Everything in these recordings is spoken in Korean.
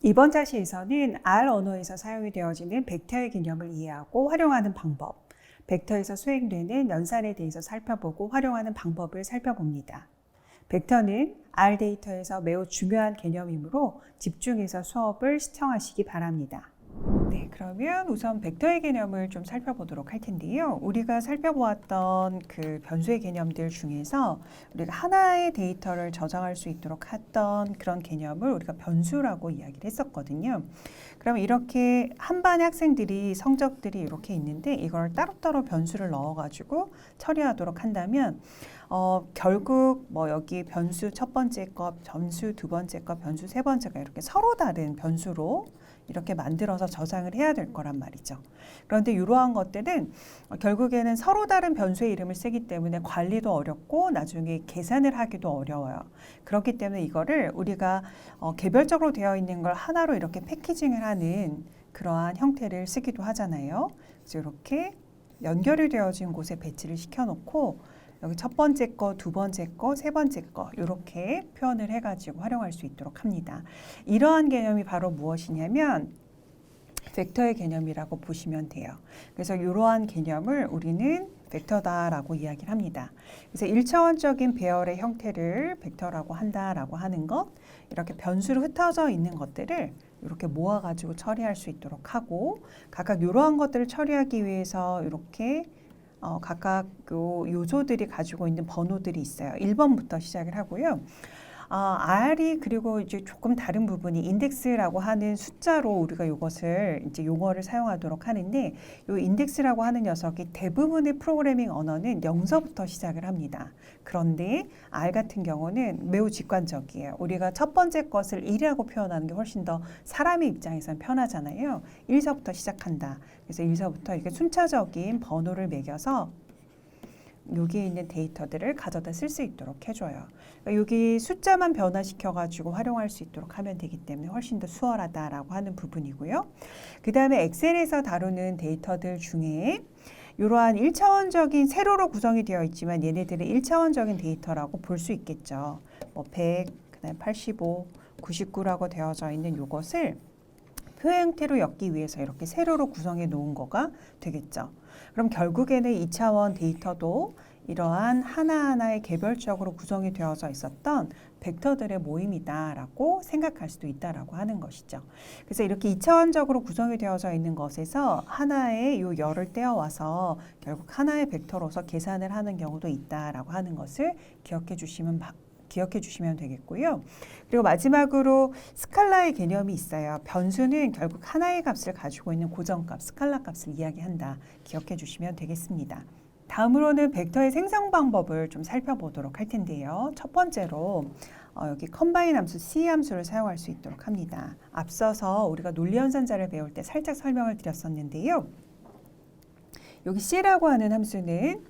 이번 자시에서는 R 언어에서 사용이 되어지는 벡터의 개념을 이해하고 활용하는 방법, 벡터에서 수행되는 연산에 대해서 살펴보고 활용하는 방법을 살펴봅니다. 벡터는 R 데이터에서 매우 중요한 개념이므로 집중해서 수업을 시청하시기 바랍니다. 네, 그러면 우선 벡터의 개념을 좀 살펴보도록 할 텐데요. 우리가 살펴보았던 그 변수의 개념들 중에서 우리가 하나의 데이터를 저장할 수 있도록 했던 그런 개념을 우리가 변수라고 이야기를 했었거든요. 그럼 이렇게 한 반의 학생들이 성적들이 이렇게 있는데 이걸 따로따로 변수를 넣어가지고 처리하도록 한다면 결국 뭐 여기 변수 첫 번째 거, 변수 두 번째 거, 변수 세 번째가 이렇게 서로 다른 변수로 이렇게 만들어서 저장을 해야 될 거란 말이죠. 그런데 이러한 것들은 결국에는 서로 다른 변수의 이름을 쓰기 때문에 관리도 어렵고 나중에 계산을 하기도 어려워요. 그렇기 때문에 이거를 우리가 개별적으로 되어 있는 걸 하나로 이렇게 패키징을 하는 그러한 형태를 쓰기도 하잖아요. 그래서 이렇게 연결이 되어진 곳에 배치를 시켜놓고 여기 첫 번째 거, 두 번째 거, 세 번째 거 이렇게 표현을 해가지고 활용할 수 있도록 합니다. 이러한 개념이 바로 무엇이냐면 벡터의 개념이라고 보시면 돼요. 그래서 이러한 개념을 우리는 벡터다라고 이야기를 합니다. 그래서 1차원적인 배열의 형태를 벡터라고 한다라고 하는 것, 이렇게 변수로 흩어져 있는 것들을 이렇게 모아가지고 처리할 수 있도록 하고 각각 이러한 것들을 처리하기 위해서 이렇게 각각 요소들이 가지고 있는 번호들이 있어요. 1번부터 시작을 하고요. R이 그리고 이제 조금 다른 부분이 인덱스라고 하는 숫자로 우리가 이것을 이제 용어를 사용하도록 하는데 이 인덱스라고 하는 녀석이 대부분의 프로그래밍 언어는 0서부터 시작을 합니다. 그런데 R 같은 경우는 매우 직관적이에요. 우리가 첫 번째 것을 1이라고 표현하는 게 훨씬 더 사람의 입장에서는 편하잖아요. 1서부터 시작한다. 그래서 1서부터 이렇게 순차적인 번호를 매겨서 여기에 있는 데이터들을 가져다 쓸 수 있도록 해줘요. 그러니까 여기 숫자만 변화시켜가지고 활용할 수 있도록 하면 되기 때문에 훨씬 더 수월하다라고 하는 부분이고요. 그 다음에 엑셀에서 다루는 데이터들 중에 이러한 1차원적인 세로로 구성이 되어 있지만 얘네들은 1차원적인 데이터라고 볼 수 있겠죠. 뭐 100, 그다음에 85, 99라고 되어져 있는 이것을 표 형태로 엮기 위해서 이렇게 세로로 구성해 놓은 거가 되겠죠. 그럼 결국에는 2차원 데이터도 이러한 하나하나의 개별적으로 구성이 되어져 있었던 벡터들의 모임이다라고 생각할 수도 있다라고 하는 것이죠. 그래서 이렇게 2차원적으로 구성이 되어져 있는 것에서 하나의 요 열을 떼어와서 결국 하나의 벡터로서 계산을 하는 경우도 있다라고 하는 것을 기억해 주시면 되겠고요. 그리고 마지막으로 스칼라의 개념이 있어요. 변수는 결국 하나의 값을 가지고 있는 고정값, 스칼라 값을 이야기한다. 기억해 주시면 되겠습니다. 다음으로는 벡터의 생성 방법을 좀 살펴보도록 할 텐데요. 첫 번째로 여기 컴바인 함수 C 함수를 사용할 수 있도록 합니다. 앞서서 우리가 논리연산자를 배울 때 살짝 설명을 드렸었는데요. 여기 C라고 하는 함수는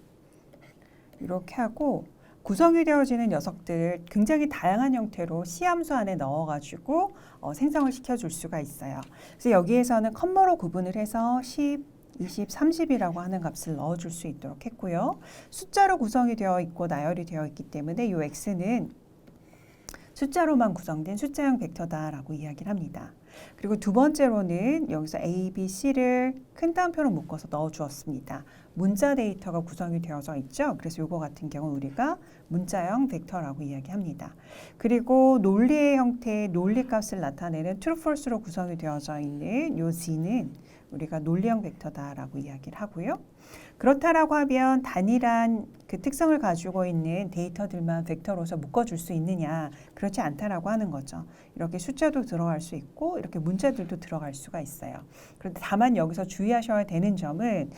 이렇게 하고 구성이 되어지는 녀석들 굉장히 다양한 형태로 C 함수 안에 넣어가지고 생성을 시켜줄 수가 있어요. 그래서 여기에서는 컴마로 구분을 해서 10, 20, 30이라고 하는 값을 넣어줄 수 있도록 했고요. 숫자로 구성이 되어 있고 나열이 되어 있기 때문에 이 X는 숫자로만 구성된 숫자형 벡터다라고 이야기를 합니다. 그리고 두 번째로는 여기서 A, B, C를 큰 따옴표로 묶어서 넣어주었습니다. 문자 데이터가 구성이 되어져 있죠. 그래서 이거 같은 경우 우리가 문자형 벡터라고 이야기합니다. 그리고 논리의 형태의 논리값을 나타내는 true, false로 구성이 되어져 있는 이 Z는 우리가 논리형 벡터다라고 이야기를 하고요. 그렇다라고 하면 단일한 그 특성을 가지고 있는 데이터들만 벡터로서 묶어줄 수 있느냐? 그렇지 않다라고 하는 거죠. 이렇게 숫자도 들어갈 수 있고 이렇게 문자들도 들어갈 수가 있어요. 그런데 다만 여기서 주의하셔야 되는 점은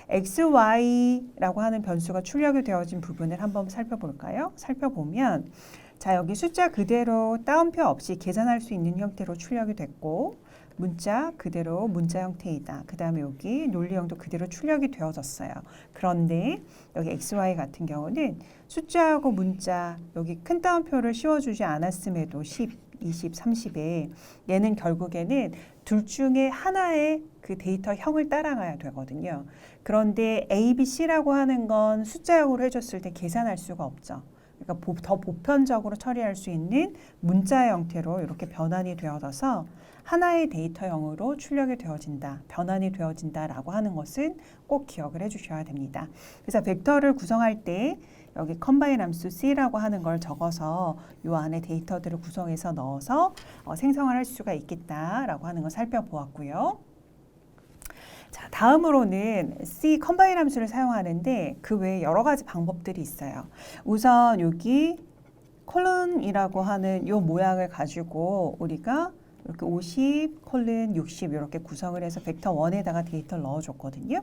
x, y라고 하는 변수가 출력이 되어진 부분을 한번 살펴볼까요? 살펴보면 자 여기 숫자 그대로 따옴표 없이 계산할 수 있는 형태로 출력이 됐고 문자 그대로 문자 형태이다. 그 다음에 여기 논리형도 그대로 출력이 되어졌어요. 그런데 여기 XY 같은 경우는 숫자하고 문자 여기 큰 따옴표를 씌워주지 않았음에도 10, 20, 30에 얘는 결국에는 둘 중에 하나의 그 데이터형을 따라가야 되거든요. 그런데 A, B, C라고 하는 건 숫자형으로 해줬을 때 계산할 수가 없죠. 그러니까 더 보편적으로 처리할 수 있는 문자 형태로 이렇게 변환이 되어져서 하나의 데이터형으로 출력이 되어진다, 변환이 되어진다라고 하는 것은 꼭 기억을 해주셔야 됩니다. 그래서 벡터를 구성할 때 여기 컴바인 함수 C라고 하는 걸 적어서 이 안에 데이터들을 구성해서 넣어서 생성을 할 수가 있겠다라고 하는 걸 살펴보았고요. 자, 다음으로는 C 컴바인 함수를 사용하는데 그 외에 여러 가지 방법들이 있어요. 우선 여기 콜론이라고 하는 이 모양을 가지고 우리가 이렇게 50, 콜론 60 이렇게 구성을 해서 벡터 1에다가 데이터를 넣어줬거든요.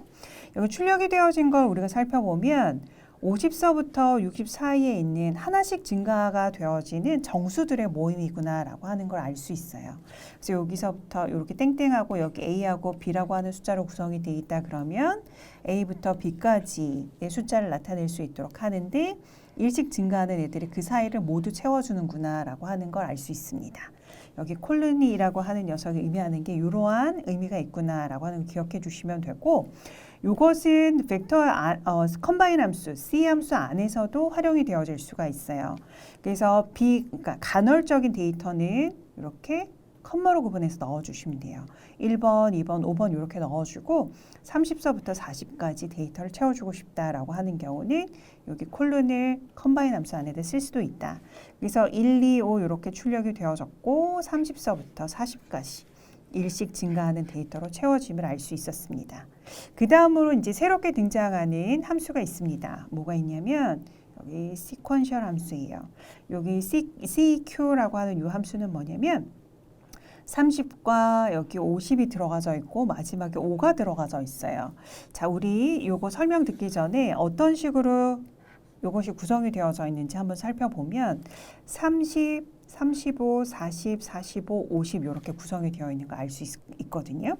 여기 출력이 되어진 걸 우리가 살펴보면 50서부터 60 사이에 있는 하나씩 증가가 되어지는 정수들의 모임이구나라고 하는 걸 알 수 있어요. 그래서 여기서부터 이렇게 땡땡하고 여기 A하고 B라고 하는 숫자로 구성이 되어 있다 그러면 A부터 B까지의 숫자를 나타낼 수 있도록 하는데 일씩 증가하는 애들이 그 사이를 모두 채워주는구나라고 하는 걸 알 수 있습니다. 여기 콜론이라고 하는 녀석이 의미하는 게 이러한 의미가 있구나라고 하는 걸 기억해 주시면 되고 이것은 벡터 컴바인 함수, C 함수 안에서도 활용이 되어질 수가 있어요. 그래서 그러니까 간헐적인 데이터는 이렇게 컴마로 구분해서 넣어주시면 돼요. 1번, 2번, 5번 이렇게 넣어주고 30서부터 40까지 데이터를 채워주고 싶다라고 하는 경우는 여기 콜론을 컴바인 함수 안에다 쓸 수도 있다. 그래서 1, 2, 5 이렇게 출력이 되어졌고 30서부터 40까지 일씩 증가하는 데이터로 채워짐을 알 수 있었습니다. 그 다음으로 이제 새롭게 등장하는 함수가 있습니다. 뭐가 있냐면 여기 시퀀셜 함수예요. 여기 CQ라고 하는 이 함수는 뭐냐면 30과 여기 50이 들어가져 있고 마지막에 5가 들어가져 있어요. 자, 우리 요거 설명 듣기 전에 어떤 식으로 요것이 구성이 되어져 있는지 한번 살펴보면 30, 35, 40, 45, 50 이렇게 구성이 되어 있는 거 알 수 있거든요.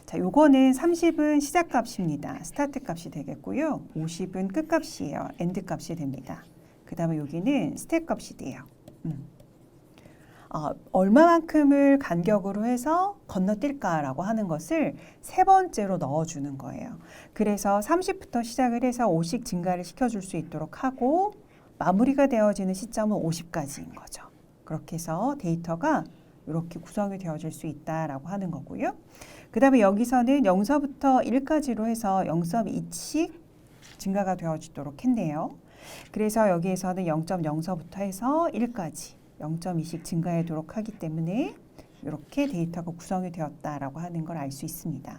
자, 요거는 30은 시작값입니다. 스타트 값이 되겠고요. 50은 끝값이에요. 엔드 값이 됩니다. 그 다음에 여기는 스텝 값이 돼요. 얼마만큼을 간격으로 해서 건너뛸까라고 하는 것을 세 번째로 넣어주는 거예요. 그래서 30부터 시작을 해서 50 증가를 시켜줄 수 있도록 하고 마무리가 되어지는 시점은 50까지인 거죠. 그렇게 해서 데이터가 이렇게 구성이 되어질 수 있다라고 하는 거고요. 그 다음에 여기서는 0서부터 1까지로 해서 0.2씩 증가가 되어지도록 했네요. 그래서 여기에서는 0.0서부터 해서 1까지 0.2씩 증가하도록 하기 때문에 이렇게 데이터가 구성이 되었다라고 하는 걸 알 수 있습니다.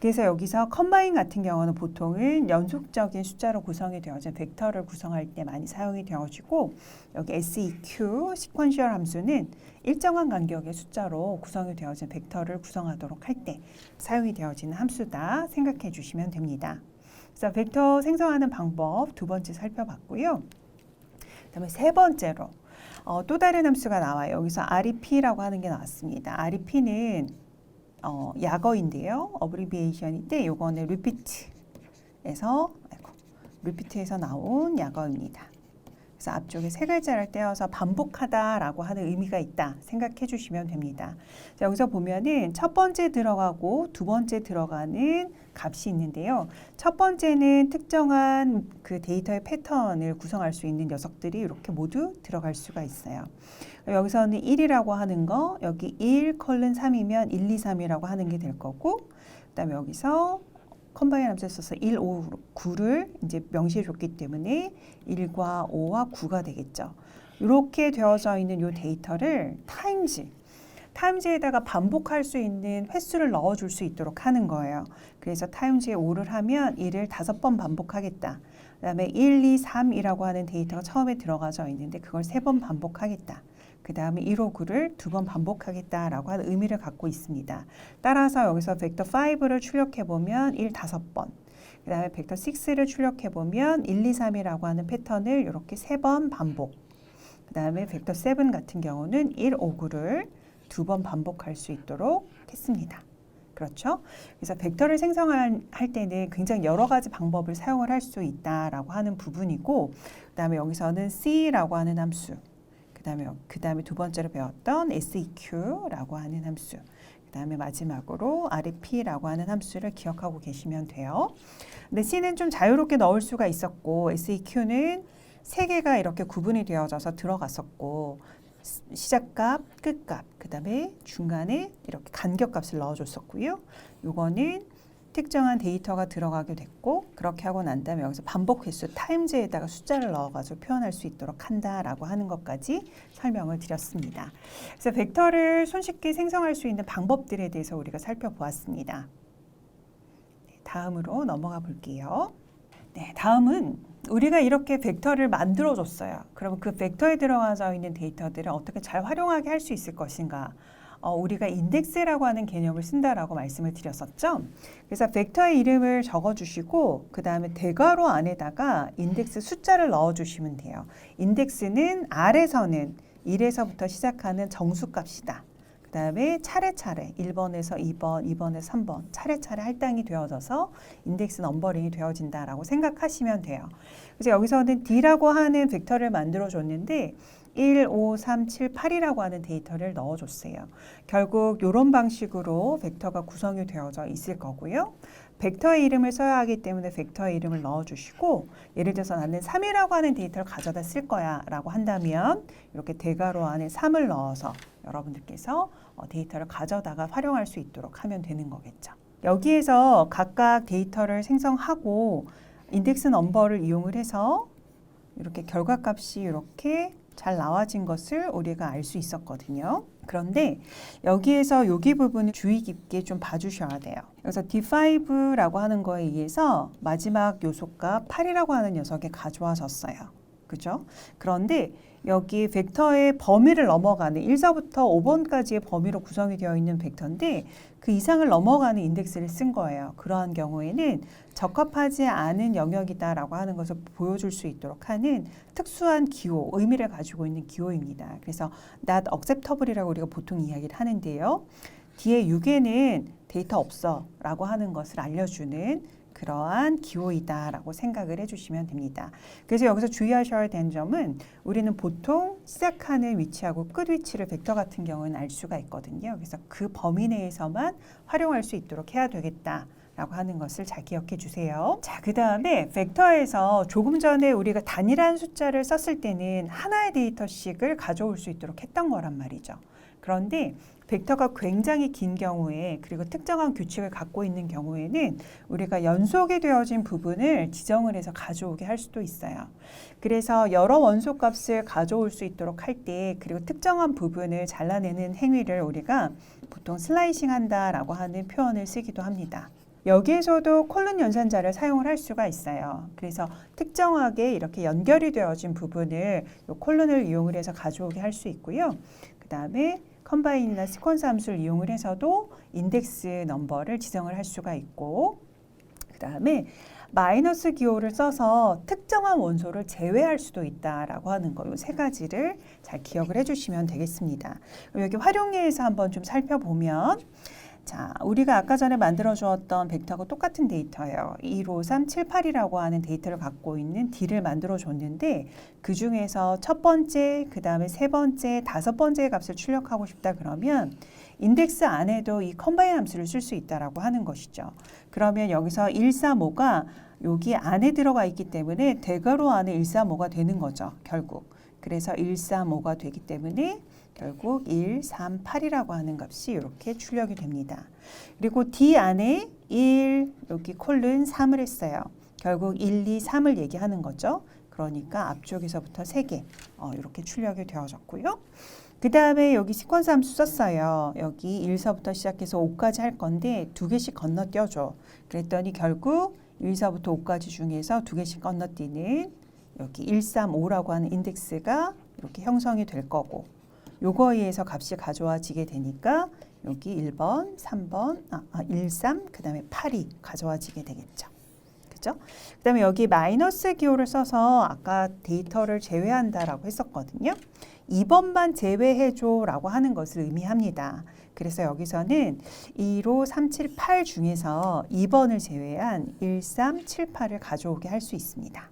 그래서 여기서 컴바인 같은 경우는 보통은 연속적인 숫자로 구성이 되어진 벡터를 구성할 때 많이 사용이 되어지고 여기 SEQ, 시퀀셜 함수는 일정한 간격의 숫자로 구성이 되어진 벡터를 구성하도록 할 때 사용이 되어지는 함수다 생각해 주시면 됩니다. 그래서 벡터 생성하는 방법 두 번째 살펴봤고요. 그다음에 세 번째로 또 다른 함수가 나와요. 여기서 REP라고 하는 게 나왔습니다. REP는 약어인데요. 어브리비에이션인데 요거는 리피트에서 나온 약어입니다. 그래서 앞쪽에 세 글자를 떼어서 반복하다라고 하는 의미가 있다 생각해 주시면 됩니다. 자, 여기서 보면은 첫 번째 들어가고 두 번째 들어가는 값이 있는데요. 첫 번째는 특정한 그 데이터의 패턴을 구성할 수 있는 녀석들이 이렇게 모두 들어갈 수가 있어요. 여기서는 1이라고 하는 거, 여기 1, 3이면 1, 2, 3이라고 하는 게 될 거고, 그 다음에 여기서 컴바인 함수를 써서 1, 5, 9를 이제 명시해 줬기 때문에 1과 5와 9가 되겠죠. 이렇게 되어져 있는 이 데이터를 타임즈에다가 반복할 수 있는 횟수를 넣어줄 수 있도록 하는 거예요. 그래서 타임즈에 5를 하면 1을 5번 반복하겠다. 그 다음에 1, 2, 3이라고 하는 데이터가 처음에 들어가져 있는데 그걸 3번 반복하겠다. 그 다음에 1, 5, 9를 2번 반복하겠다라고 하는 의미를 갖고 있습니다. 따라서 여기서 벡터 5를 출력해보면 1, 5번. 그 다음에 벡터 6를 출력해보면 1, 2, 3이라고 하는 패턴을 이렇게 3번 반복. 그 다음에 벡터 7 같은 경우는 1, 5, 9를 2번 반복할 수 있도록 했습니다. 그렇죠? 그래서 벡터를 생성할 때는 굉장히 여러 가지 방법을 사용을 할 수 있다라고 하는 부분이고, 그 다음에 여기서는 C라고 하는 함수, 그 다음에 두 번째로 배웠던 SEQ라고 하는 함수, 그 다음에 마지막으로 RP라고 하는 함수를 기억하고 계시면 돼요. 근데 C는 좀 자유롭게 넣을 수가 있었고, SEQ는 3개가 이렇게 구분이 되어져서 들어갔었고, 시작값, 끝값, 그 다음에 중간에 이렇게 간격값을 넣어줬었고요. 요거는 특정한 데이터가 들어가게 됐고, 그렇게 하고 난 다음에 여기서 반복 횟수 타임즈에다가 숫자를 넣어가지고 표현할 수 있도록 한다라고 하는 것까지 설명을 드렸습니다. 그래서 벡터를 손쉽게 생성할 수 있는 방법들에 대해서 우리가 살펴보았습니다. 다음으로 넘어가 볼게요. 네, 다음은 우리가 이렇게 벡터를 만들어줬어요. 그럼 그 벡터에 들어가져 있는 데이터들을 어떻게 잘 활용하게 할 수 있을 것인가? 우리가 인덱스라고 하는 개념을 쓴다라고 말씀을 드렸었죠. 그래서 벡터의 이름을 적어주시고 그 다음에 대괄호 안에다가 인덱스 숫자를 넣어주시면 돼요. 인덱스는 R에서는 1에서부터 시작하는 정수값이다. 그 다음에 차례차례 1번에서 2번, 2번에서 3번 차례차례 할당이 되어져서 인덱스 넘버링이 되어진다라고 생각하시면 돼요. 그래서 여기서는 D라고 하는 벡터를 만들어줬는데 1, 5, 3, 7, 8이라고 하는 데이터를 넣어줬어요. 결국 이런 방식으로 벡터가 구성이 되어져 있을 거고요. 벡터의 이름을 써야 하기 때문에 벡터의 이름을 넣어주시고, 예를 들어서 나는 3이라고 하는 데이터를 가져다 쓸 거야 라고 한다면 이렇게 대괄호 안에 3을 넣어서 여러분들께서 데이터를 가져다가 활용할 수 있도록 하면 되는 거겠죠. 여기에서 각각 데이터를 생성하고 인덱스 넘버를 이용을 해서 이렇게 결과값이 이렇게 잘 나와진 것을 우리가 알 수 있었거든요. 그런데 여기에서 여기 부분을 주의 깊게 좀 봐주셔야 돼요. 그래서 D5라고 하는 거에 의해서 마지막 요소값 8이라고 하는 녀석이 가져와졌어요. 그죠? 그런데 여기 벡터의 범위를 넘어가는 1서부터 5번까지의 범위로 구성이 되어 있는 벡터인데 그 이상을 넘어가는 인덱스를 쓴 거예요. 그러한 경우에는 적합하지 않은 영역이다라고 하는 것을 보여줄 수 있도록 하는 특수한 기호, 의미를 가지고 있는 기호입니다. 그래서 not acceptable이라고 우리가 보통 이야기를 하는데요. 뒤에 6에는 데이터 없어 라고 하는 것을 알려주는 그러한 기호이다라고 생각을 해주시면 됩니다. 그래서 여기서 주의하셔야 되는 점은 우리는 보통 시작하는 위치하고 끝 위치를 벡터 같은 경우는 알 수가 있거든요. 그래서 그 범위 내에서만 활용할 수 있도록 해야 되겠다. 라고 하는 것을 잘 기억해 주세요. 자, 그 다음에 벡터에서 조금 전에 우리가 단일한 숫자를 썼을 때는 하나의 데이터씩을 가져올 수 있도록 했던 거란 말이죠. 그런데 벡터가 굉장히 긴 경우에 그리고 특정한 규칙을 갖고 있는 경우에는 우리가 연속이 되어진 부분을 지정을 해서 가져오게 할 수도 있어요. 그래서 여러 원소값을 가져올 수 있도록 할 때 그리고 특정한 부분을 잘라내는 행위를 우리가 보통 슬라이싱 한다라고 하는 표현을 쓰기도 합니다. 여기에서도 콜론 연산자를 사용을 할 수가 있어요. 그래서 특정하게 이렇게 연결이 되어진 부분을 이 콜론을 이용을 해서 가져오게 할 수 있고요. 그 다음에 컴바인이나 시퀀스 함수를 이용을 해서도 인덱스 넘버를 지정을 할 수가 있고, 그 다음에 마이너스 기호를 써서 특정한 원소를 제외할 수도 있다라고 하는 거, 이 세 가지를 잘 기억을 해주시면 되겠습니다. 여기 활용예에서 한번 좀 살펴보면, 자, 우리가 아까 전에 만들어 주었던 벡터하고 똑같은 데이터예요. 1, 5, 3, 7, 8이라고 하는 데이터를 갖고 있는 D를 만들어 줬는데 그 중에서 첫 번째, 그 다음에 세 번째, 다섯 번째 값을 출력하고 싶다 그러면 인덱스 안에도 이 컴바인 함수를 쓸 수 있다라고 하는 것이죠. 그러면 여기서 135가 여기 안에 들어가 있기 때문에 대괄호 안에 135가 되는 거죠. 결국. 그래서 135가 되기 때문에 결국 1, 3, 8이라고 하는 값이 이렇게 출력이 됩니다. 그리고 D 안에 1, 여기 콜론 3을 했어요. 결국 1, 2, 3을 얘기하는 거죠. 그러니까 앞쪽에서부터 3개 이렇게 출력이 되어졌고요. 그 다음에 여기 시퀀스 함수 썼어요. 여기 1서부터 시작해서 5까지 할 건데 2개씩 건너뛰어줘. 그랬더니 결국 1서부터 5까지 중에서 2개씩 건너뛰는 여기 135라고 하는 인덱스가 이렇게 형성이 될 거고, 요거에 의해서 값이 가져와지게 되니까 여기 1번, 3번, 13, 그 다음에 8이 가져와지게 되겠죠. 그죠? 그 다음에 여기 마이너스 기호를 써서 아까 데이터를 제외한다라고 했었거든요. 2번만 제외해줘 라고 하는 것을 의미합니다. 그래서 여기서는 2로 3, 7, 8 중에서 2번을 제외한 1, 3, 7, 8을 가져오게 할 수 있습니다.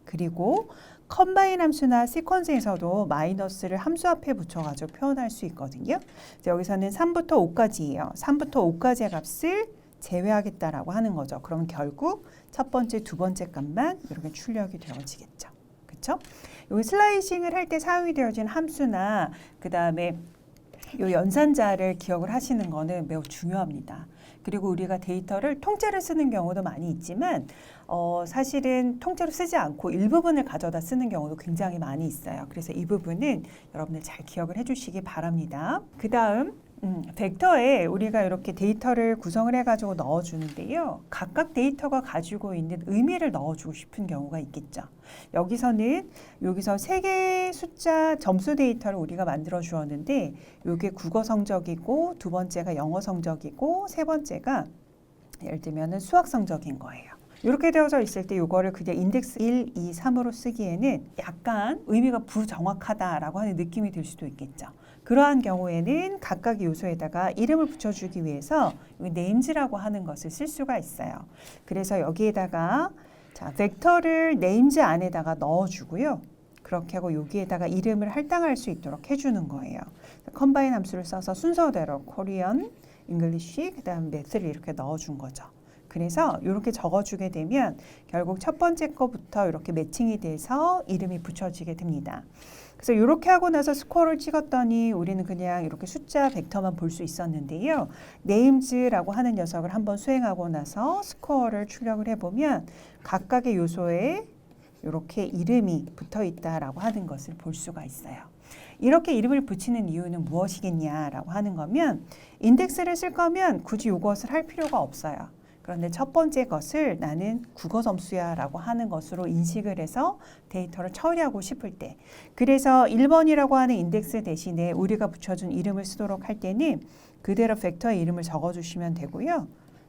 그리고 컴바인 함수나 시퀀스에서도 마이너스를 함수 앞에 붙여가지고 표현할 수 있거든요. 여기서는 3부터 5까지예요. 3부터 5까지의 값을 제외하겠다라고 하는 거죠. 그럼 결국 첫 번째, 두 번째 값만 이렇게 출력이 되어지겠죠. 그렇죠? 여기 슬라이싱을 할 때 사용이 되어진 함수나 그 다음에 이 연산자를 기억을 하시는 거는 매우 중요합니다. 그리고 우리가 데이터를 통째로 쓰는 경우도 많이 있지만 사실은 통째로 쓰지 않고 일부분을 가져다 쓰는 경우도 굉장히 많이 있어요. 그래서 이 부분은 여러분들 잘 기억을 해주시기 바랍니다. 그 다음 벡터에 우리가 이렇게 데이터를 구성을 해가지고 넣어주는데요. 각각 데이터가 가지고 있는 의미를 넣어주고 싶은 경우가 있겠죠. 여기서 세 개의 숫자 점수 데이터를 우리가 만들어 주었는데 이게 국어 성적이고 두 번째가 영어 성적이고 세 번째가 예를 들면 수학 성적인 거예요. 이렇게 되어져 있을 때 이거를 그냥 인덱스 1, 2, 3으로 쓰기에는 약간 의미가 부정확하다라고 하는 느낌이 들 수도 있겠죠. 그러한 경우에는 각각의 요소에다가 이름을 붙여주기 위해서 names라고 하는 것을 쓸 수가 있어요. 그래서 여기에다가 벡터를 names 안에다가 넣어주고요. 그렇게 하고 여기에다가 이름을 할당할 수 있도록 해주는 거예요. 컴바인 함수를 써서 순서대로 Korean, English, 그 다음 Math를 이렇게 넣어준 거죠. 그래서 이렇게 적어주게 되면 결국 첫 번째 거부터 이렇게 매칭이 돼서 이름이 붙여지게 됩니다. 그래서 이렇게 하고 나서 스코어를 찍었더니 우리는 그냥 이렇게 숫자 벡터만 볼 수 있었는데요. names라고 하는 녀석을 한번 수행하고 나서 스코어를 출력을 해보면 각각의 요소에 이렇게 이름이 붙어 있다라고 하는 것을 볼 수가 있어요. 이렇게 이름을 붙이는 이유는 무엇이겠냐라고 하는 거면 인덱스를 쓸 거면 굳이 이것을 할 필요가 없어요. 그런데 첫 번째 것을 나는 국어 점수야 라고 하는 것으로 인식을 해서 데이터를 처리하고 싶을 때, 그래서 1번이라고 하는 인덱스 대신에 우리가 붙여준 이름을 쓰도록 할 때는 그대로 벡터의 이름을 적어주시면 되고요.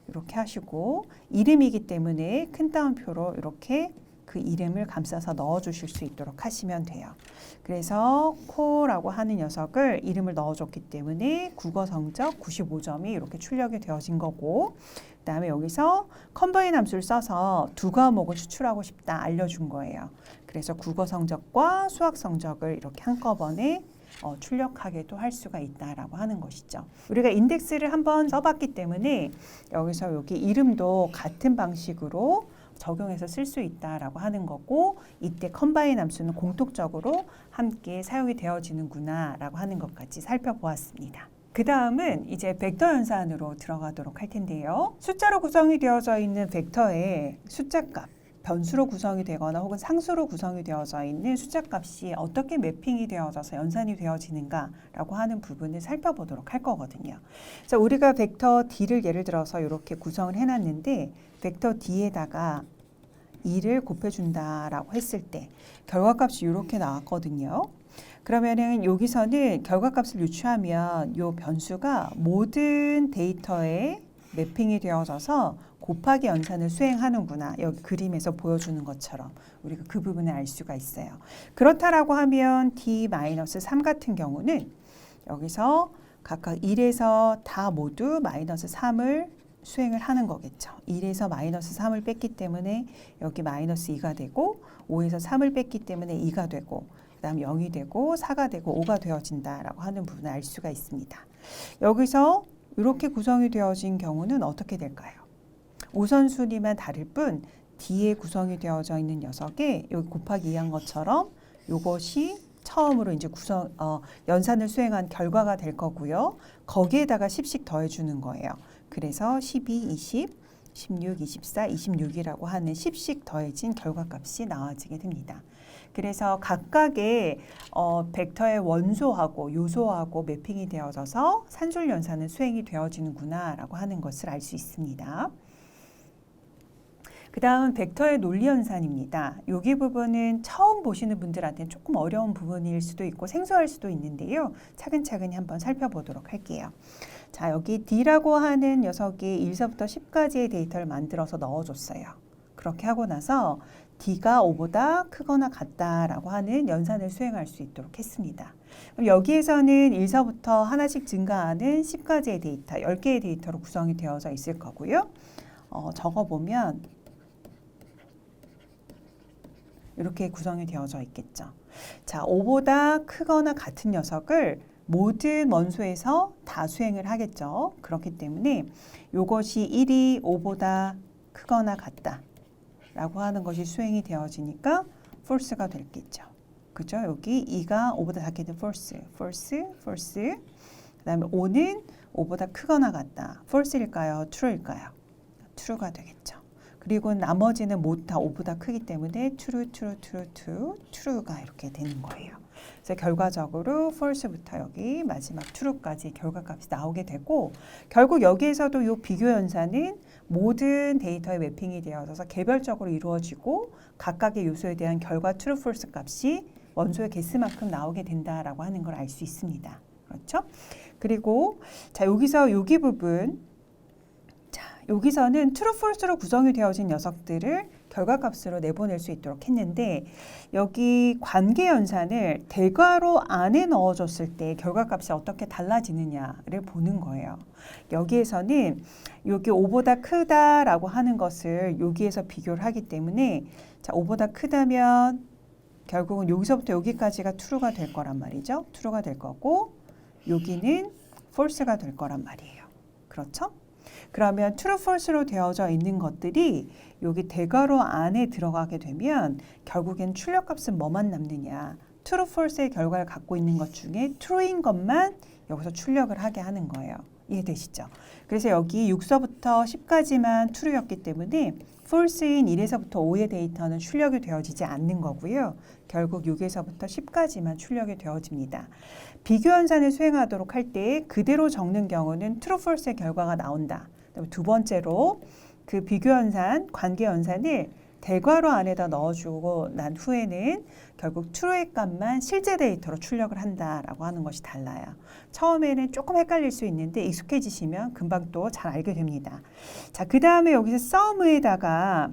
이렇게 하시고 이름이기 때문에 큰 따옴표로 이렇게 그 이름을 감싸서 넣어주실 수 있도록 하시면 돼요. 그래서 코라고 하는 녀석을 이름을 넣어줬기 때문에 국어 성적 95점이 이렇게 출력이 되어진 거고, 그 다음에 여기서 컴바인 함수를 써서 두 과목을 추출하고 싶다 알려준 거예요. 그래서 국어 성적과 수학 성적을 이렇게 한꺼번에 출력하게도 할 수가 있다라고 하는 것이죠. 우리가 인덱스를 한번 써봤기 때문에 여기서 여기 이름도 같은 방식으로 적용해서 쓸 수 있다라고 하는 거고, 이때 컴바인 함수는 공통적으로 함께 사용이 되어지는구나 라고 하는 것까지 살펴보았습니다. 그 다음은 이제 벡터 연산으로 들어가도록 할 텐데요. 숫자로 구성이 되어져 있는 벡터의 숫자값, 변수로 구성이 되거나 혹은 상수로 구성이 되어져 있는 숫자값이 어떻게 매핑이 되어져서 연산이 되어지는가라고 하는 부분을 살펴보도록 할 거거든요. 그래서 우리가 벡터 D를 예를 들어서 이렇게 구성을 해놨는데 벡터 D에다가 2를 곱해준다라고 했을 때 결과값이 이렇게 나왔거든요. 그러면은 여기서는 결과값을 유추하면 이 변수가 모든 데이터에 매핑이 되어져서 곱하기 연산을 수행하는구나. 여기 그림에서 보여주는 것처럼 우리가 그 부분을 알 수가 있어요. 그렇다라고 하면 D-3 같은 경우는 여기서 각각 1에서 다 모두 -3을 수행을 하는 거겠죠. 1에서 -3을 뺐기 때문에 여기 -2가 되고 5에서 3을 뺐기 때문에 2가 되고 그 다음 0이 되고 4가 되고 5가 되어진다라고 하는 부분을 알 수가 있습니다. 여기서 이렇게 구성이 되어진 경우는 어떻게 될까요? 우선순위만 다를 뿐 D에 구성이 되어져 있는 녀석에 여기 곱하기 2한 것처럼 이것이 처음으로 이제 연산을 수행한 결과가 될 거고요. 거기에다가 10씩 더해주는 거예요. 그래서 12, 20, 16, 24, 26이라고 하는 10씩 더해진 결과값이 나와지게 됩니다. 그래서 각각의 벡터의 원소하고 요소하고 매핑이 되어져서 산술 연산은 수행이 되어지는구나 라고 하는 것을 알 수 있습니다. 그 다음 벡터의 논리 연산입니다. 여기 부분은 처음 보시는 분들한테는 조금 어려운 부분일 수도 있고 생소할 수도 있는데요. 차근차근히 한번 살펴보도록 할게요. 자, 여기 D라고 하는 녀석이 1서부터 10까지의 데이터를 만들어서 넣어줬어요. 그렇게 하고 나서 D가 5보다 크거나 같다라고 하는 연산을 수행할 수 있도록 했습니다. 그럼 여기에서는 1서부터 하나씩 증가하는 10가지의 데이터, 10개의 데이터로 구성이 되어져 있을 거고요. 적어보면 이렇게 구성이 되어져 있겠죠. 자, 5보다 크거나 같은 녀석을 모든 원소에서 다 수행을 하겠죠. 그렇기 때문에 이것이 1이 5보다 크거나 같다 라고 하는 것이 수행이 되어지니까 false가 됐겠죠. 그죠? 여기 2가 5보다 작게 된 false, false, false. 그 다음에 5는 5보다 크거나 같다. false일까요? true일까요? true가 되겠죠. 그리고 나머지는 모두 다 5보다 크기 때문에 true, true, true, true, true가 이렇게 되는 거예요. 그래서 결과적으로 false부터 여기 마지막 true까지 결과값이 나오게 되고 결국 여기에서도 이 비교 연산은 모든 데이터에 매핑이 되어서 개별적으로 이루어지고 각각의 요소에 대한 결과 true, false 값이 원소의 개수만큼 나오게 된다라고 하는 걸 알 수 있습니다. 그렇죠? 그리고 자 여기서 여기 부분 여기서는 true, false로 구성이 되어진 녀석들을 결과값으로 내보낼 수 있도록 했는데 여기 관계 연산을 대괄호 안에 넣어줬을 때 결과값이 어떻게 달라지느냐를 보는 거예요. 여기에서는 여기 5보다 크다라고 하는 것을 여기에서 비교를 하기 때문에 자 5보다 크다면 결국은 여기서부터 여기까지가 true가 될 거란 말이죠. true가 될 거고 여기는 false가 될 거란 말이에요. 그렇죠? 그러면 true, false로 되어져 있는 것들이 여기 대괄호 안에 들어가게 되면 결국엔 출력값은 뭐만 남느냐. true, false의 결과를 갖고 있는 것 중에 true인 것만 여기서 출력을 하게 하는 거예요. 이해되시죠? 그래서 여기 6서부터 10까지만 true였기 때문에 false인 1에서부터 5의 데이터는 출력이 되어지지 않는 거고요. 결국 6에서부터 10까지만 출력이 되어집니다. 비교 연산을 수행하도록 할 때 그대로 적는 경우는 true, false의 결과가 나온다. 두 번째로 그 비교 연산, 관계 연산을 대괄호 안에다 넣어주고 난 후에는 결국 true의 값만 실제 데이터로 출력을 한다라고 하는 것이 달라요. 처음에는 조금 헷갈릴 수 있는데 익숙해지시면 금방 또 잘 알게 됩니다. 자, 그 다음에 여기서 sum에다가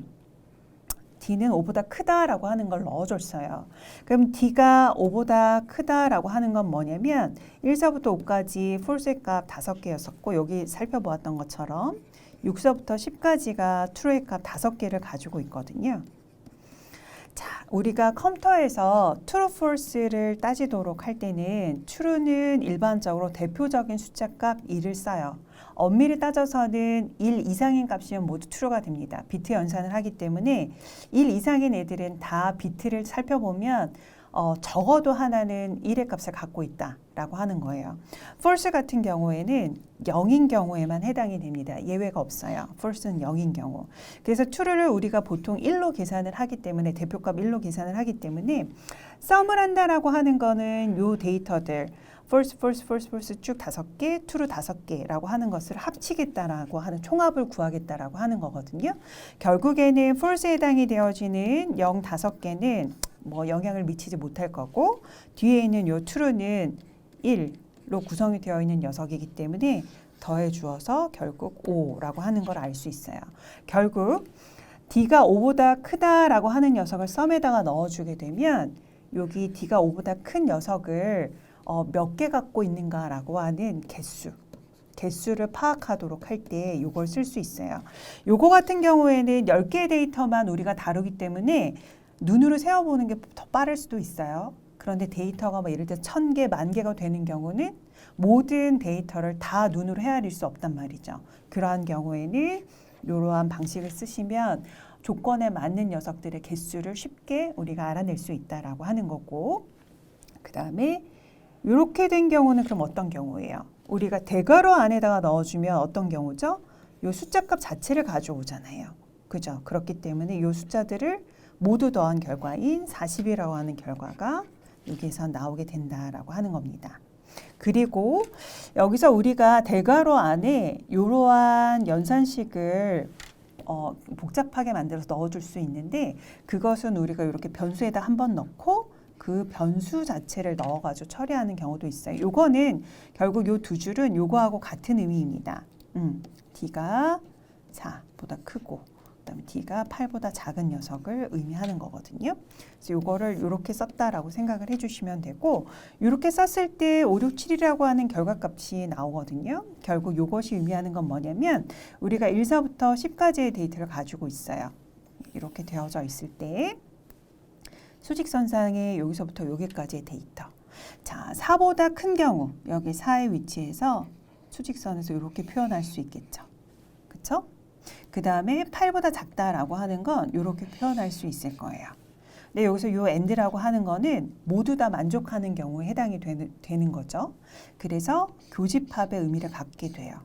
D는 5보다 크다라고 하는 걸 넣어줬어요. 그럼 D가 5보다 크다라고 하는 건 뭐냐면 1서부터 5까지 false의 값 5개였었고 여기 살펴보았던 것처럼 6서부터 10까지가 true의 값 5개를 가지고 있거든요. 자, 우리가 컴퓨터에서 true, false를 따지도록 할 때는 true는 일반적으로 대표적인 숫자값 1을 써요. 엄밀히 따져서는 1 이상인 값이면 모두 true가 됩니다. 비트 연산을 하기 때문에 1 이상인 애들은 다 비트를 살펴보면 적어도 하나는 1의 값을 갖고 있다라고 하는 거예요. false 같은 경우에는 0인 경우에만 해당이 됩니다. 예외가 없어요. false는 0인 경우. 그래서 true를 우리가 보통 1로 계산을 하기 때문에 대표값 1로 계산을 하기 때문에 sum을 한다라고 하는 거는 요 데이터들 false, false, false, false 쭉 5개, true 5개라고 하는 것을 합치겠다라고 하는 총합을 구하겠다라고 하는 거거든요. 결국에는 false에 해당이 되어지는 0 5개는 뭐 영향을 미치지 못할 거고 뒤에 있는 요 true는 1로 구성이 되어 있는 녀석이기 때문에 더해 주어서 결국 5라고 하는 걸 알 수 있어요. 결국 D가 5보다 크다라고 하는 녀석을 sum에다가 넣어주게 되면 여기 D가 5보다 큰 녀석을 몇 개 갖고 있는가라고 하는 개수를 파악하도록 할 때 이걸 쓸 수 있어요. 요거 같은 경우에는 10개의 데이터만 우리가 다루기 때문에 눈으로 세어보는 게 더 빠를 수도 있어요. 그런데 데이터가 뭐 예를 들어 1000개, 10,000개가 되는 경우는 모든 데이터를 다 눈으로 헤아릴 수 없단 말이죠. 그러한 경우에는 이러한 방식을 쓰시면 조건에 맞는 녀석들의 개수를 쉽게 우리가 알아낼 수 있다라고 하는 거고 그 다음에 이렇게 된 경우는 그럼 어떤 경우예요? 우리가 대괄호 안에다가 넣어주면 어떤 경우죠? 이 숫자값 자체를 가져오잖아요. 그죠? 그렇기 때문에 이 숫자들을 모두 더한 결과인 40이라고 하는 결과가 여기에서 나오게 된다라고 하는 겁니다. 그리고 여기서 우리가 대괄호 안에 이러한 연산식을 복잡하게 만들어서 넣어줄 수 있는데 그것은 우리가 이렇게 변수에다 한번 넣고 그 변수 자체를 넣어가지고 처리하는 경우도 있어요. 요거는 결국 요 두 줄은 요거하고 같은 의미입니다. D가 4보다 크고 그다음에 D가 8보다 작은 녀석을 의미하는 거거든요. 그래서 이거를 이렇게 썼다라고 생각을 해주시면 되고, 이렇게 썼을 때 5, 6, 7이라고 하는 결과값이 나오거든요. 결국 이것이 의미하는 건 뭐냐면 우리가 1서부터 10까지의 데이터를 가지고 있어요. 이렇게 되어져 있을 때 수직선상에 여기서부터 여기까지의 데이터. 자, 4보다 큰 경우 여기 4의 위치에서 수직선에서 이렇게 표현할 수 있겠죠. 그쵸? 그 다음에 8보다 작다라고 하는 건 이렇게 표현할 수 있을 거예요. 근데 여기서 이 AND라고 하는 거는 모두 다 만족하는 경우에 해당이 되는 거죠. 그래서 교집합의 의미를 갖게 돼요.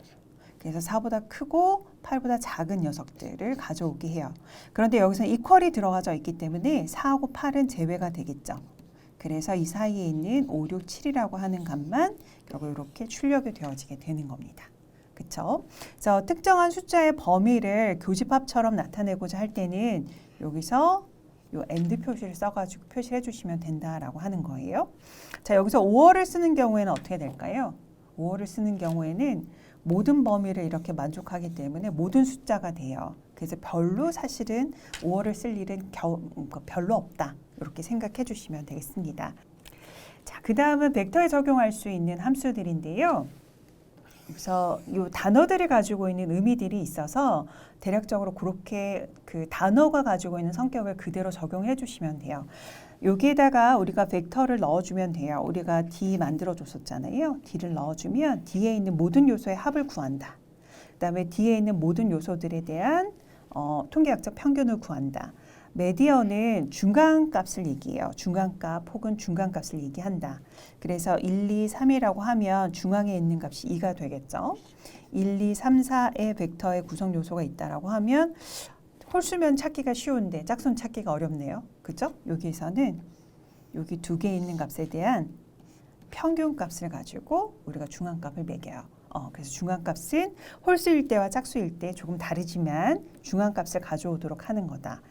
그래서 4보다 크고 8보다 작은 녀석들을 가져오게 해요. 그런데 여기서 이퀄이 들어가져 있기 때문에 4하고 8은 제외가 되겠죠. 그래서 이 사이에 있는 5, 6, 7이라고 하는 값만 결국 이렇게 출력이 되어지게 되는 겁니다. 그쵸? 그래서 특정한 숫자의 범위를 교집합처럼 나타내고자 할 때는 여기서 이 AND 표시를 써가지고 표시를 해주시면 된다라고 하는 거예요. 자, 여기서 5월을 쓰는 경우에는 어떻게 될까요? 5월을 쓰는 경우에는 모든 범위를 이렇게 만족하기 때문에 모든 숫자가 돼요. 그래서 별로 사실은 5월을 쓸 일은 별로 없다. 이렇게 생각해 주시면 되겠습니다. 자, 그 다음은 벡터에 적용할 수 있는 함수들인데요. 그래서 이 단어들이 가지고 있는 의미들이 있어서 대략적으로 그렇게 그 단어가 가지고 있는 성격을 그대로 적용해 주시면 돼요. 여기에다가 우리가 벡터를 넣어주면 돼요. 우리가 D 만들어 줬었잖아요. D를 넣어주면 D에 있는 모든 요소의 합을 구한다. 그 다음에 D에 있는 모든 요소들에 대한 통계학적 평균을 구한다. 메디언은 중간값을 얘기해요. 중간값 혹은 중간값을 얘기한다. 그래서 1, 2, 3이라고 하면 중앙에 있는 값이 2가 되겠죠. 1, 2, 3, 4의 벡터의 구성 요소가 있다라고 하면 홀수면 찾기가 쉬운데 짝수는 찾기가 어렵네요. 그죠? 여기에서는 여기 두 개 있는 값에 대한 평균값을 가지고 우리가 중간값을 매겨요. 그래서 중간값은 홀수일 때와 짝수일 때 조금 다르지만 중간값을 가져오도록 하는 거다.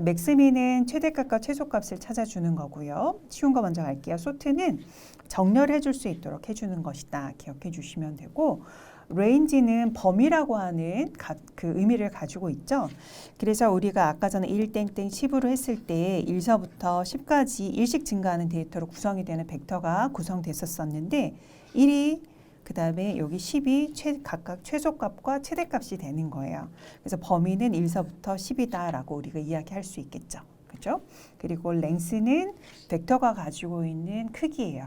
맥스미는 최대값과 최소값을 찾아주는 거고요. 쉬운 거 먼저 갈게요. 소트는 정렬해 줄 수 있도록 해주는 것이다. 기억해 주시면 되고, 레인지는 범위라고 하는 그 의미를 가지고 있죠. 그래서 우리가 아까 전에 1땡땡 10으로 했을 때 1서부터 10까지 일씩 증가하는 데이터로 구성이 되는 벡터가 구성됐었는데 1이 그 다음에 여기 10이 각각 최소값과 최대값이 되는 거예요. 그래서 범위는 1서부터 10이다라고 우리가 이야기할 수 있겠죠. 그렇죠? 그리고 랭스는 벡터가 가지고 있는 크기예요.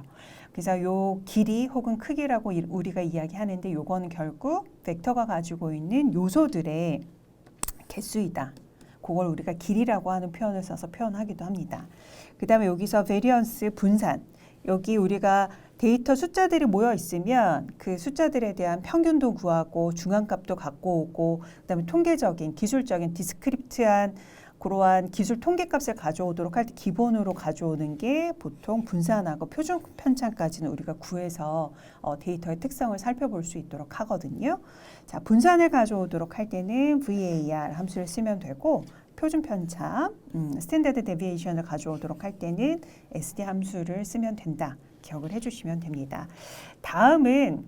그래서 요 길이 혹은 크기라고 우리가 이야기하는데 요거는 결국 벡터가 가지고 있는 요소들의 개수이다. 그걸 우리가 길이라고 하는 표현을 써서 표현하기도 합니다. 그 다음에 여기서 베리언스 분산. 여기 우리가 데이터 숫자들이 모여 있으면 그 숫자들에 대한 평균도 구하고 중앙값도 갖고 오고 그다음에 통계적인 기술적인 디스크립트한 그러한 기술 통계값을 가져오도록 할 때 기본으로 가져오는 게 보통 분산하고 표준 편차까지는 우리가 구해서 데이터의 특성을 살펴볼 수 있도록 하거든요. 자, 분산을 가져오도록 할 때는 VAR 함수를 쓰면 되고 표준 편차, 스탠다드 데비에이션을 가져오도록 할 때는 SD 함수를 쓰면 된다. 기억을 해주시면 됩니다. 다음은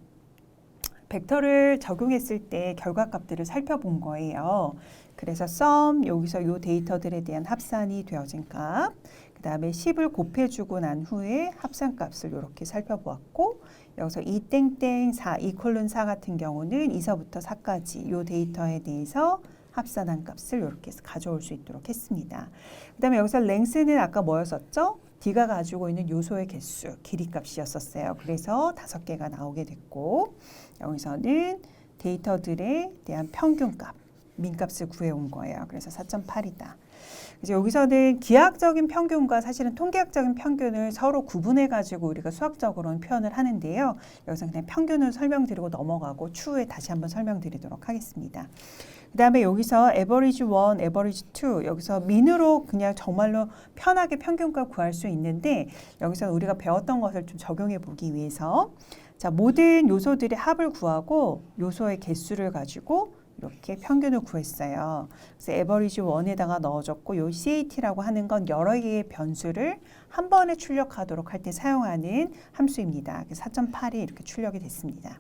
벡터를 적용했을 때 결과값들을 살펴본 거예요. 그래서 sum, 여기서 이 데이터들에 대한 합산이 되어진 값, 그 다음에 10을 곱해주고 난 후에 합산값을 이렇게 살펴보았고, 여기서 2땡땡 4, 2:4 같은 경우는 2서부터 4까지 이 데이터에 대해서 합산한 값을 이렇게 가져올 수 있도록 했습니다. 그 다음에 여기서 랭스는 아까 뭐였었죠? D가 가지고 있는 요소의 개수, 길이 값이었었어요. 그래서 5개가 나오게 됐고, 여기서는 데이터들에 대한 평균값, 민값을 구해온 거예요. 그래서 4.8이다. 이제 여기서는 기하학적인 평균과 사실은 통계학적인 평균을 서로 구분해가지고 우리가 수학적으로는 표현을 하는데요. 여기서 그냥 평균을 설명드리고 넘어가고 추후에 다시 한번 설명드리도록 하겠습니다. 그 다음에 여기서 average 1, average 2 여기서 민으로 그냥 정말로 편하게 평균값 구할 수 있는데 여기서 우리가 배웠던 것을 좀 적용해 보기 위해서 자, 모든 요소들의 합을 구하고 요소의 개수를 가지고 이렇게 평균을 구했어요. 그래서 average 1에다가 넣어줬고 요 CAT라고 하는 건 여러 개의 변수를 한 번에 출력하도록 할 때 사용하는 함수입니다. 4.8이 이렇게 출력이 됐습니다.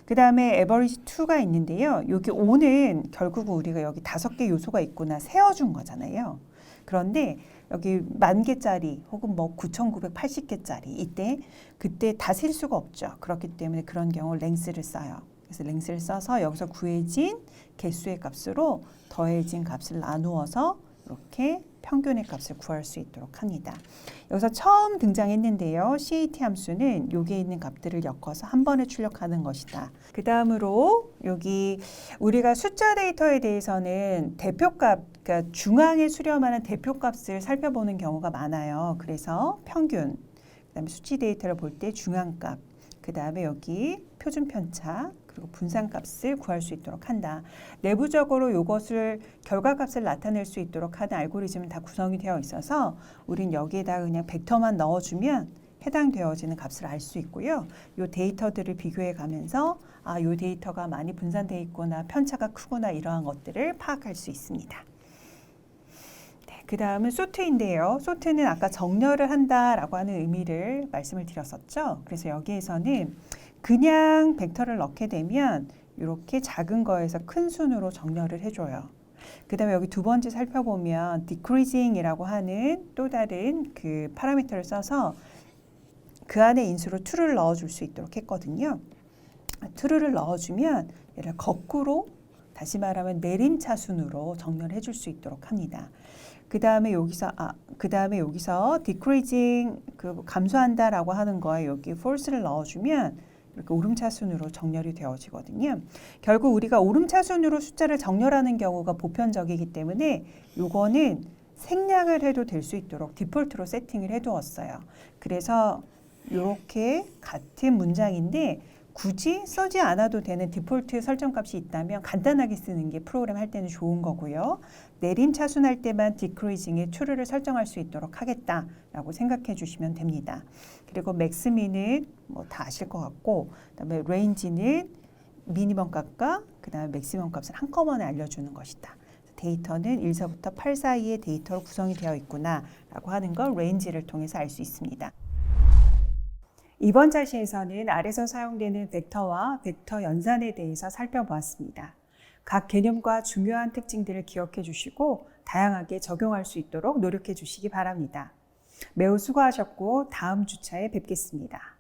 그 다음에 average 2가 있는데요. 여기 5는 결국 우리가 여기 5개 요소가 있구나 세어준 거잖아요. 그런데 여기 10,000개짜리 혹은 뭐 9,980개짜리 그때 다 셀 수가 없죠. 그렇기 때문에 그런 경우 length를 써요. 그래서 length를 써서 여기서 구해진 개수의 값으로 더해진 값을 나누어서 이렇게 평균의 값을 구할 수 있도록 합니다. 여기서 처음 등장했는데요. CAT 함수는 여기에 있는 값들을 엮어서 한 번에 출력하는 것이다. 그 다음으로 여기 우리가 숫자 데이터에 대해서는 대표값, 그러니까 중앙에 수렴하는 대표값을 살펴보는 경우가 많아요. 그래서 평균, 그 다음에 수치 데이터를 볼 때 중앙값, 그 다음에 여기 표준 편차, 그리고 분산값을 구할 수 있도록 한다. 내부적으로 이것을 결과값을 나타낼 수 있도록 하는 알고리즘은 다 구성이 되어 있어서 우린 여기에다 그냥 벡터만 넣어주면 해당되어지는 값을 알 수 있고요. 이 데이터들을 비교해 가면서 이 데이터가 많이 분산되어 있구나, 편차가 크구나 이러한 것들을 파악할 수 있습니다. 그 다음은 소트인데요. 소트는 아까 정렬을 한다라고 하는 의미를 말씀을 드렸었죠. 그래서 여기에서는 그냥 벡터를 넣게 되면 이렇게 작은 거에서 큰 순으로 정렬을 해줘요. 그 다음에 여기 두 번째 살펴보면 decreasing이라고 하는 또 다른 그 파라미터를 써서 그 안에 인수로 true를 넣어줄 수 있도록 했거든요. true를 넣어주면 얘를 거꾸로 다시 말하면 내림차순으로 정렬해 줄 수 있도록 합니다. 그 다음에 여기서 decreasing 감소한다라고 하는 거에 여기 false를 넣어주면 이렇게 오름차순으로 정렬이 되어지거든요. 결국 우리가 오름차순으로 숫자를 정렬하는 경우가 보편적이기 때문에 요거는 생략을 해도 될 수 있도록 디폴트로 세팅을 해두었어요. 그래서 이렇게 같은 문장인데 굳이 쓰지 않아도 되는 디폴트 설정값이 있다면 간단하게 쓰는 게 프로그램 할 때는 좋은 거고요. 내림차순할 때만 decreasing의 true를 설정할 수 있도록 하겠다라고 생각해 주시면 됩니다. 그리고 max민은 뭐 다 아실 것 같고, 그다음에 range는 미니멈 값과 그다음에 맥시멈 값을 한꺼번에 알려주는 것이다. 데이터는 1서부터 8 사이의 데이터로 구성이 되어 있구나라고 하는 걸 range를 통해서 알 수 있습니다. 이번 자시에서는 아래서 사용되는 벡터와 벡터 연산에 대해서 살펴보았습니다. 각 개념과 중요한 특징들을 기억해 주시고 다양하게 적용할 수 있도록 노력해 주시기 바랍니다. 매우 수고하셨고 다음 주차에 뵙겠습니다.